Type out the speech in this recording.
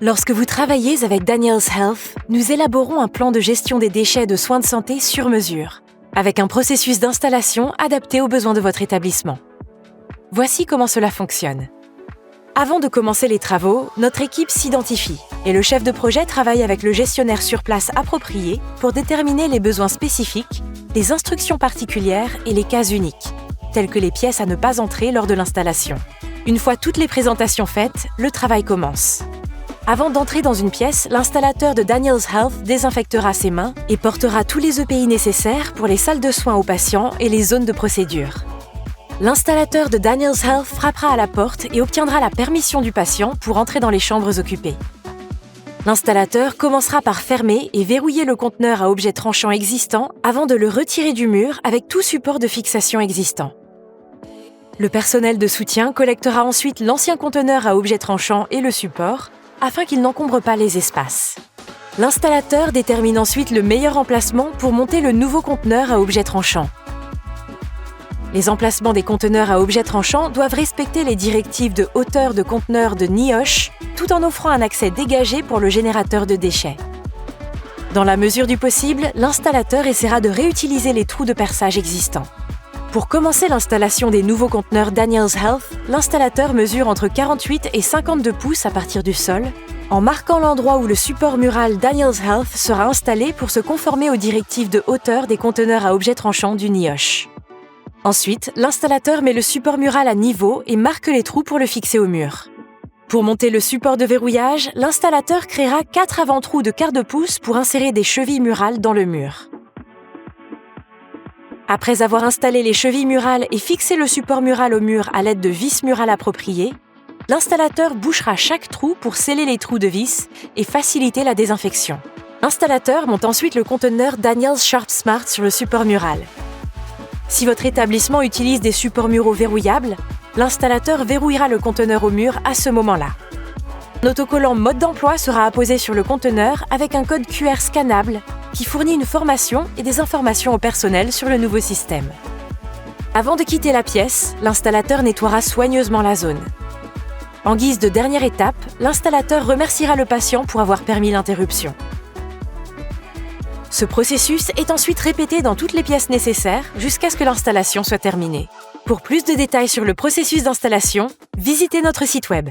Lorsque vous travaillez avec Daniels Health, nous élaborons un plan de gestion des déchets de soins de santé sur mesure, avec un processus d'installation adapté aux besoins de votre établissement. Voici comment cela fonctionne. Avant de commencer les travaux, notre équipe s'identifie et le chef de projet travaille avec le gestionnaire sur place approprié pour déterminer les besoins spécifiques, les instructions particulières et les cas uniques, tels que les pièces à ne pas entrer lors de l'installation. Une fois toutes les présentations faites, le travail commence. Avant d'entrer dans une pièce, l'installateur de Daniels Health désinfectera ses mains et portera tous les EPI nécessaires pour les salles de soins aux patients et les zones de procédure. L'installateur de Daniels Health frappera à la porte et obtiendra la permission du patient pour entrer dans les chambres occupées. L'installateur commencera par fermer et verrouiller le conteneur à objet tranchant existant avant de le retirer du mur avec tout support de fixation existant. Le personnel de soutien collectera ensuite l'ancien conteneur à objet tranchant et le support, afin qu'il n'encombre pas les espaces. L'installateur détermine ensuite le meilleur emplacement pour monter le nouveau conteneur à objet tranchant. Les emplacements des conteneurs à objet tranchant doivent respecter les directives de hauteur de conteneur de NIOSH, tout en offrant un accès dégagé pour le générateur de déchets. Dans la mesure du possible, l'installateur essaiera de réutiliser les trous de perçage existants. Pour commencer l'installation des nouveaux conteneurs Daniels Health, l'installateur mesure entre 48 et 52 pouces à partir du sol, en marquant l'endroit où le support mural Daniels Health sera installé pour se conformer aux directives de hauteur des conteneurs à objet tranchant du NIOSH. Ensuite, l'installateur met le support mural à niveau et marque les trous pour le fixer au mur. Pour monter le support de verrouillage, l'installateur créera 4 avant-trous de quart de pouce pour insérer des chevilles murales dans le mur. Après avoir installé les chevilles murales et fixé le support mural au mur à l'aide de vis murales appropriées, l'installateur bouchera chaque trou pour sceller les trous de vis et faciliter la désinfection. L'installateur monte ensuite le conteneur Daniels Sharp Smart sur le support mural. Si votre établissement utilise des supports muraux verrouillables, l'installateur verrouillera le conteneur au mur à ce moment-là. Un autocollant mode d'emploi sera apposé sur le conteneur avec un code QR scannable qui fournit une formation et des informations au personnel sur le nouveau système. Avant de quitter la pièce, l'installateur nettoiera soigneusement la zone. En guise de dernière étape, l'installateur remerciera le patient pour avoir permis l'interruption. Ce processus est ensuite répété dans toutes les pièces nécessaires jusqu'à ce que l'installation soit terminée. Pour plus de détails sur le processus d'installation, visitez notre site web.